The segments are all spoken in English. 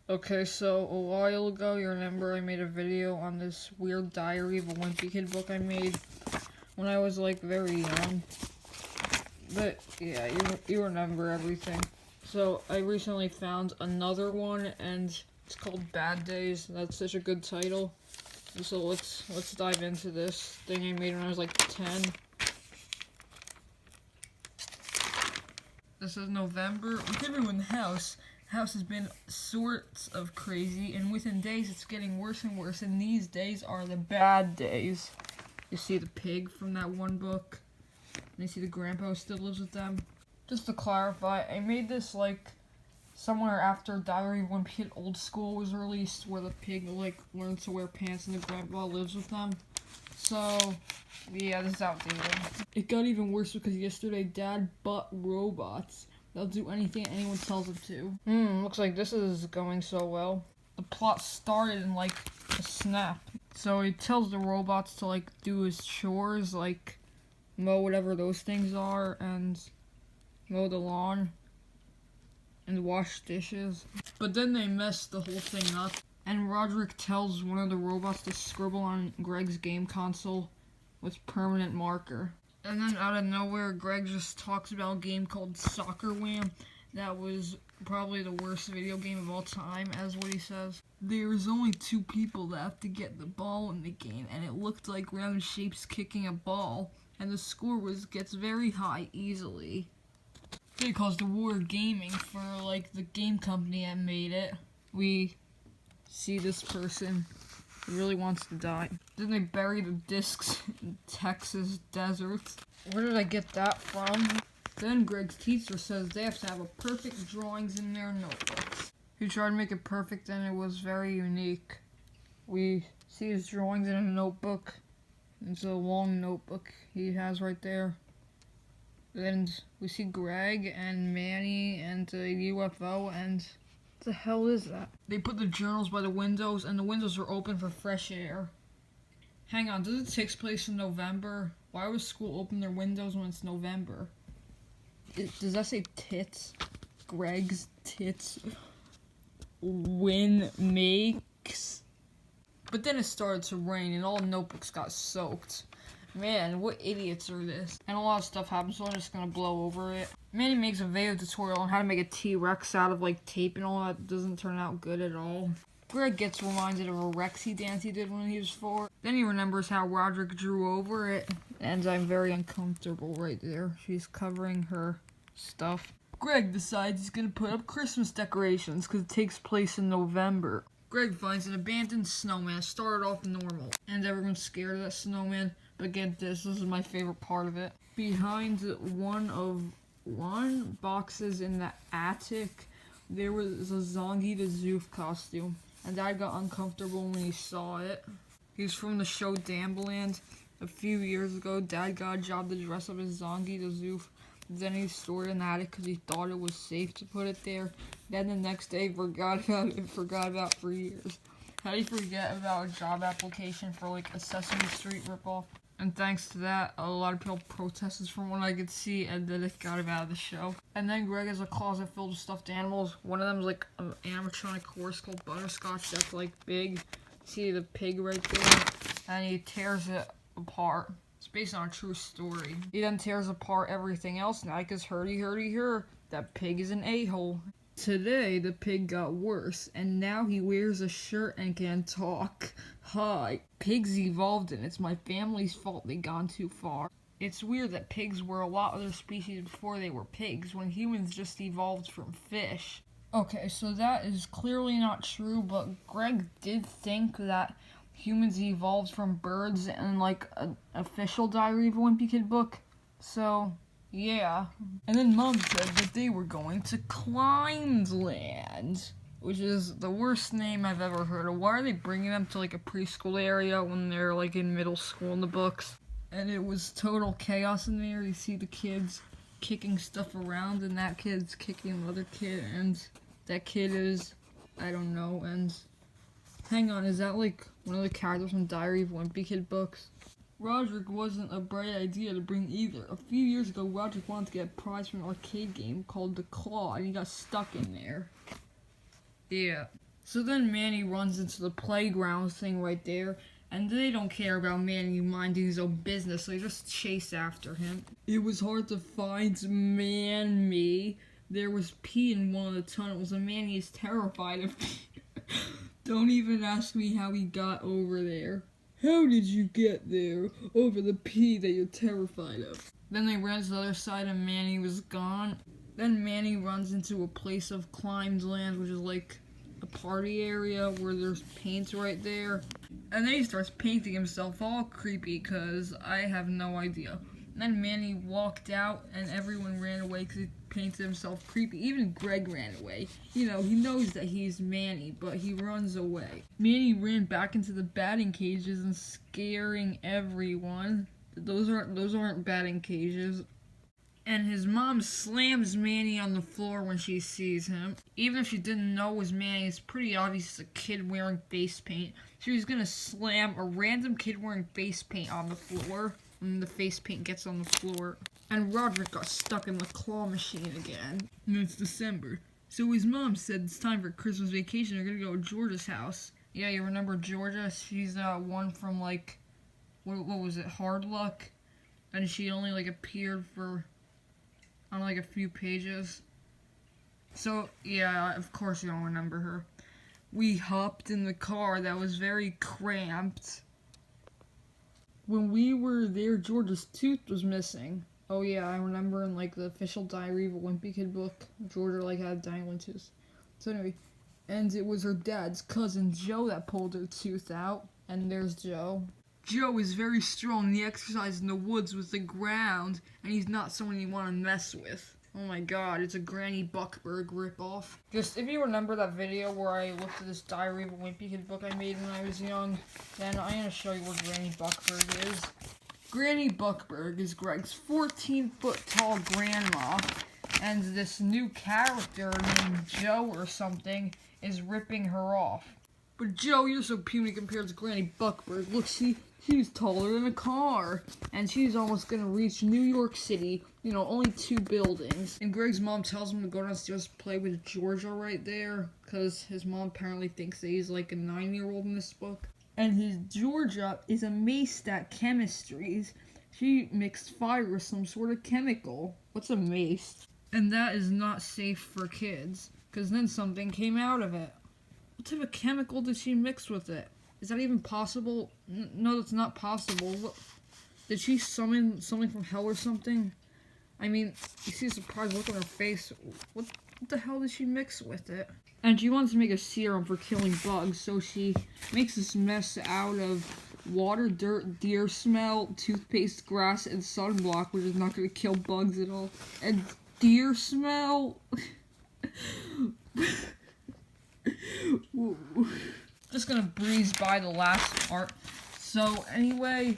Okay, so a while ago, you remember I made a video on this weird Diary of a Wimpy Kid book I made when I was like very young. But yeah, you remember everything. So I recently found another one, and it's called Bad Days. That's such a good title. So let's dive into this thing I made when I was like 10. This is November. With everyone in the house has been sorts of crazy, and within days it's getting worse and worse, and these days are the bad days. You see the pig from that one book, and you see the grandpa who still lives with them. Just to clarify, I made this like somewhere after Diary of Wimpy Kid Old School was released, where the pig like learns to wear pants and the grandpa lives with them. So yeah, this is outdated. It got even worse because yesterday Dad bought robots. They'll do anything anyone tells them to. Looks like this is going so well. The plot started in like a snap. So he tells the robots to like do his chores, like mow whatever those things are, and mow the lawn, and wash dishes. But then they mess the whole thing up, and Roderick tells one of the robots to scribble on Greg's game console with permanent marker. And then out of nowhere, Greg just talks about a game called Soccer Wham. That was probably the worst video game of all time, as what he says. There's only 2 people that have to get the ball in the game, and it looked like round shapes kicking a ball, and the score gets very high easily. They caused a war of gaming for like the game company that made it. We see this person who really wants to die. Then they bury the discs in Texas desert. Where did I get that from? Then Greg's teacher says they have to have a perfect drawings in their notebooks. He tried to make it perfect, and it was very unique. We see his drawings in a notebook. It's a long notebook he has right there. And we see Greg and Manny and a UFO, and what the hell is that? They put the journals by the windows, and the windows are open for fresh air. Hang on, does it take place in November? Why would school open their windows when it's November? Does that say tits? Greg's tits. Win makes. But then it started to rain, and all notebooks got soaked. Man, what idiots are this? And a lot of stuff happens, so I'm just gonna blow over it. Manny makes a video tutorial on how to make a T-Rex out of like tape and all that. Doesn't turn out good at all. Greg gets reminded of a Rexy dance he did when he was 4. Then he remembers how Roderick drew over it, and I'm very uncomfortable right there. She's covering her stuff. Greg decides he's gonna put up Christmas decorations because it takes place in November. Greg finds an abandoned snowman. Started off normal, and everyone's scared of that snowman. But get this is my favorite part of it. Behind one boxes in the attic, there was a Zongi the Zoof costume, and Dad got uncomfortable when he saw it. He's from the show Dambeland. A few years ago, Dad got a job to dress up as Zongi the Zoof. Then he stored it in the attic because he thought it was safe to put it there. Then the next day, forgot about it for years. How do you forget about a job application for like a Sesame Street ripoff? And thanks to that, a lot of people protested from what I could see, and then it got him out of the show. And then Greg has a closet filled with stuffed animals. One of them is like an animatronic horse called Butterscotch that's like big. See the pig right there? And he tears it apart. It's based on a true story. He then tears apart everything else now because hurdy, that pig is an a-hole. Today, the pig got worse, and now he wears a shirt and can talk. Hi. Pigs evolved, and it's my family's fault they gone too far. It's weird that pigs were a lot other species before they were pigs, when humans just evolved from fish. Okay, so that is clearly not true, but Greg did think that humans evolved from birds in like an official Diary of a Wimpy Kid book. So yeah. And then Mom said that they were going to Kleinland, which is the worst name I've ever heard of. Why are they bringing them to like a preschool area when they're like in middle school in the books? And it was total chaos in there. You see the kids kicking stuff around, and that kid's kicking another kid, and that kid is, I don't know, and hang on, is that like one of the characters from Diary of Wimpy Kid books? Roderick wasn't a bright idea to bring either. A few years ago, Roderick wanted to get a prize from an arcade game called The Claw, and he got stuck in there. Yeah. So then Manny runs into the playground thing right there, and they don't care about Manny minding his own business, so they just chase after him. It was hard to find Manny. There was pee in one of the tunnels, and Manny is terrified of pee. Don't even ask me how he got over there. How did you get there, over the pee that you're terrified of? Then they ran to the other side and Manny was gone. Then Manny runs into a place of climbed land, which is like a party area where there's paint right there. And then he starts painting himself all creepy, cause I have no idea. And then Manny walked out and everyone ran away because he painted himself creepy. Even Greg ran away. You know, he knows that he's Manny, but he runs away. Manny ran back into the batting cages and scaring everyone. Those aren't batting cages. And his mom slams Manny on the floor when she sees him. Even if she didn't know it was Manny, it's pretty obvious it's a kid wearing face paint. She was gonna slam a random kid wearing face paint on the floor, and the face paint gets on the floor. And Roderick got stuck in the claw machine again. And it's December. So his mom said it's time for Christmas vacation. They're gonna go to Georgia's house. Yeah, you remember Georgia? She's one from like, what was it, Hard Luck? And she only like appeared for on like a few pages. So yeah, of course you don't remember her. We hopped in the car that was very cramped. When we were there, George's tooth was missing. Oh yeah, I remember in like the official Diary of a Wimpy Kid book, Georgia like had a dangling tooth. So anyway, and it was her dad's cousin Joe that pulled her tooth out. And there's Joe. Joe is very strong. He exercises in the woods with the ground, and he's not someone you want to mess with. Oh my god, it's a Granny Buckberg ripoff. Just, if you remember that video where I looked at this Diary of a Wimpy Kid book I made when I was young, then I'm going to show you what Granny Buckberg is. Granny Buckberg is Greg's 14-foot tall grandma, and this new character named Joe or something is ripping her off. But Joe, you're so puny compared to Granny Buckberg. Look, she's taller than a car, and she's almost gonna reach New York City. You know, only 2 buildings. And Greg's mom tells him to go downstairs to play with Georgia right there, because his mom apparently thinks that he's like a 9-year-old in this book. And his Georgia is amazed at chemistries. She mixed fire with some sort of chemical. What's amazed? And that is not safe for kids, because then something came out of it. What type of chemical did she mix with it? Is that even possible? No, that's not possible. What? Did she summon something from hell or something? I mean, you see a surprised look on her face. What the hell did she mix with it? And she wants to make a serum for killing bugs, so she makes this mess out of water, dirt, deer smell, toothpaste, grass, and sunblock, which is not going to kill bugs at all. And deer smell? Just gonna breeze by the last part. So anyway,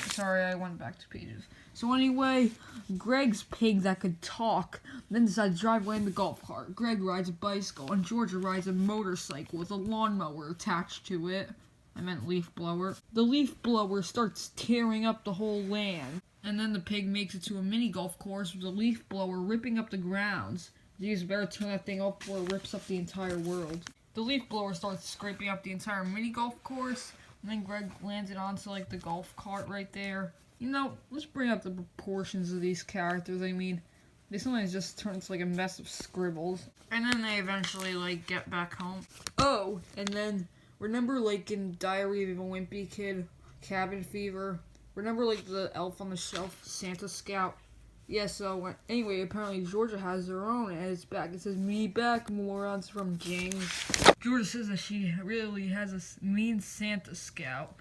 sorry, I went back to pages. So anyway, Greg's pig that could talk then decides to drive away in the golf cart. Greg rides a bicycle, and Georgia rides a motorcycle with a lawnmower attached to it. I meant leaf blower. The leaf blower starts tearing up the whole land. And then the pig makes it to a mini golf course with a leaf blower ripping up the grounds. Geez, better turn that thing off before it rips up the entire world. The leaf blower starts scraping up the entire mini golf course, and then Greg lands it onto like the golf cart right there. You know, let's bring up the proportions of these characters. I mean, they sometimes just turn into like a mess of scribbles. And then they eventually like get back home. Oh, and then remember like in Diary of a Wimpy Kid, Cabin Fever? Remember like the Elf on the Shelf, Santa Scout? Yeah, so anyway, apparently Georgia has her own, and it's back. It says, "Me back, morons," from James. Georgia says that she really has a mean Santa Scout.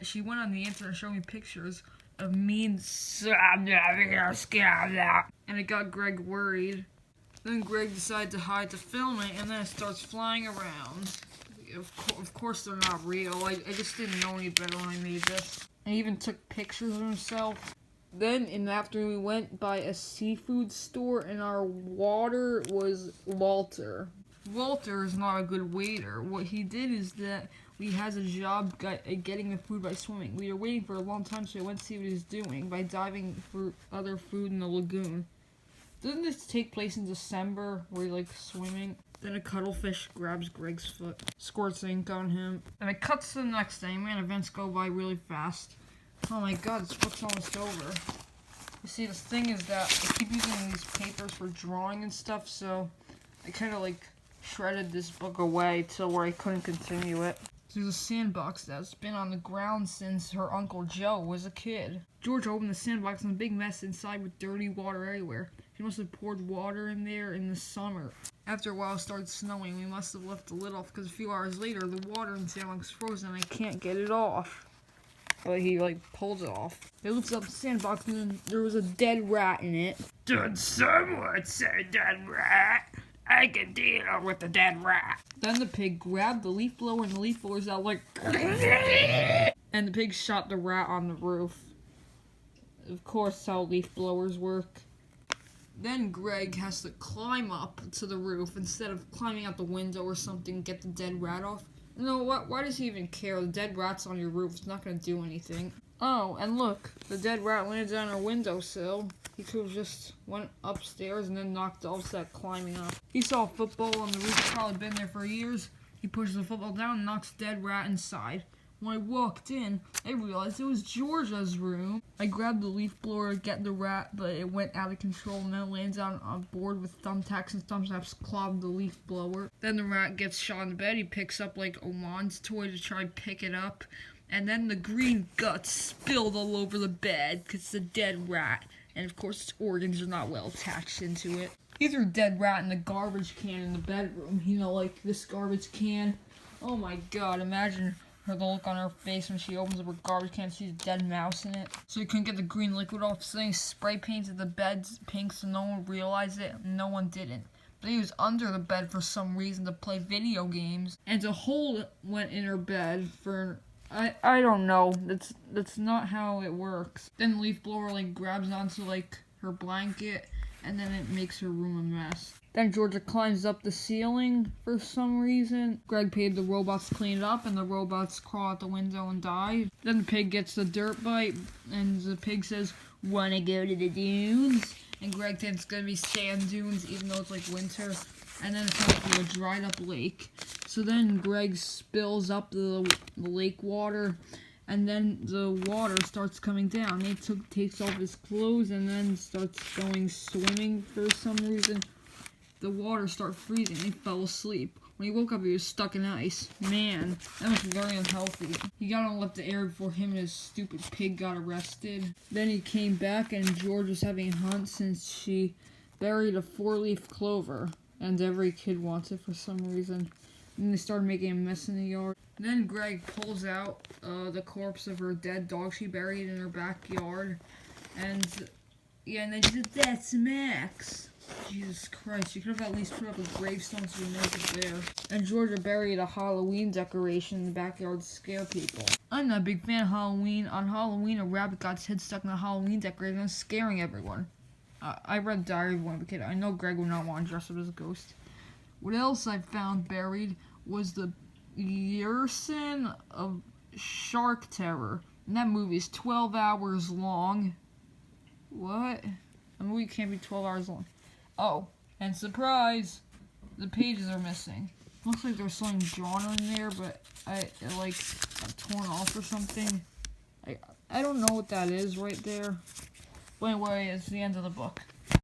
She went on the internet and showed me pictures of mean Santa Scout, and it got Greg worried. Then Greg decided to hide to film it, and then it starts flying around. Of course they're not real. I just didn't know any better when I made this. I even took pictures of himself. Then in the afternoon we went by a seafood store and our waiter was Walter. Walter is not a good waiter. What he did is that he has a job getting the food by swimming. We were waiting for a long time, so I went to see what he was doing by diving for other food in the lagoon. Doesn't this take place in December where you're like swimming? Then a cuttlefish grabs Greg's foot, squirts ink on him, and it cuts to the next day. Man, events go by really fast. Oh my god, this book's almost over. You see, the thing is that I keep using these papers for drawing and stuff, so I kind of like shredded this book away till where I couldn't continue it. There's a sandbox that's been on the ground since her Uncle Joe was a kid. George opened the sandbox and a big mess inside with dirty water everywhere. She must have poured water in there in the summer. After a while it started snowing. We must have left the lid off because a few hours later the water in the sandbox is frozen and I can't get it off. But he like pulls it off. He lifts up the sandbox and then there was a dead rat in it. Did someone say dead rat? I can deal with the dead rat. Then the pig grabbed the leaf blower and the leaf blower's out like and the pig shot the rat on the roof. Of course, that's how leaf blowers work. Then Greg has to climb up to the roof instead of climbing out the window or something, get the dead rat off. You know what? Why does he even care? The dead rat's on your roof. It's not going to do anything. Oh, and look. The dead rat landed on our windowsill. He could have just went upstairs and then knocked off that climbing up. He saw a football on the roof. It's probably been there for years. He pushes the football down and knocks the dead rat inside. When I walked in, I realized it was Georgia's room. I grabbed the leaf blower to get the rat, but it went out of control and then it lands on a board with thumbtacks and thumbtacks clogged the leaf blower. Then the rat gets shot in the bed. He picks up like Oman's toy to try and pick it up. And then the green guts spilled all over the bed because it's a dead rat. And of course its organs are not well attached into it. He threw a dead rat in the garbage can in the bedroom. You know, like this garbage can. Oh my god, imagine the look on her face when she opens up her garbage can and sees a dead mouse in it. So he couldn't get the green liquid off, so he spray painted the bed pink so no one realized it, and no one didn't. But he was under the bed for some reason to play video games, and a hole went in her bed for... I don't know. That's not how it works. Then the leaf blower like grabs onto like her blanket, and then it makes her room a mess. Then Georgia climbs up the ceiling for some reason. Greg paid the robots to clean it up, and the robots crawl out the window and die. Then the pig gets the dirt bite, and the pig says, "Wanna go to the dunes?" And Greg thinks it's gonna be sand dunes, even though it's like winter. And then it turns into a dried up lake. So then Greg spills up the lake water, and then the water starts coming down. He takes off his clothes and then starts going swimming for some reason. The water started freezing. He fell asleep. When he woke up, he was stuck in ice. Man, that was very unhealthy. He got on let the air before him and his stupid pig got arrested. Then he came back, and George was having a hunt since she buried a 4-leaf clover. And every kid wants it for some reason. And they started making a mess in the yard. Then Greg pulls out the corpse of her dead dog she buried in her backyard. And yeah, and then she said, "That's Max." Jesus Christ, you could have at least put up a gravestone so you know it's there. And Georgia buried a Halloween decoration in the backyard to scare people. I'm not a big fan of Halloween. On Halloween, a rabbit got its head stuck in the Halloween decoration and was scaring everyone. I read Diary of a Kid. I know Greg would not want to dress up as a ghost. What else I found buried was the Yersin of Shark Terror. And that movie is 12 hours long. What? A movie can't be 12 hours long. Oh, and surprise! The pages are missing. Looks like there's something drawn in there, but it like got torn off or something. I don't know what that is right there. But anyway, it's the end of the book.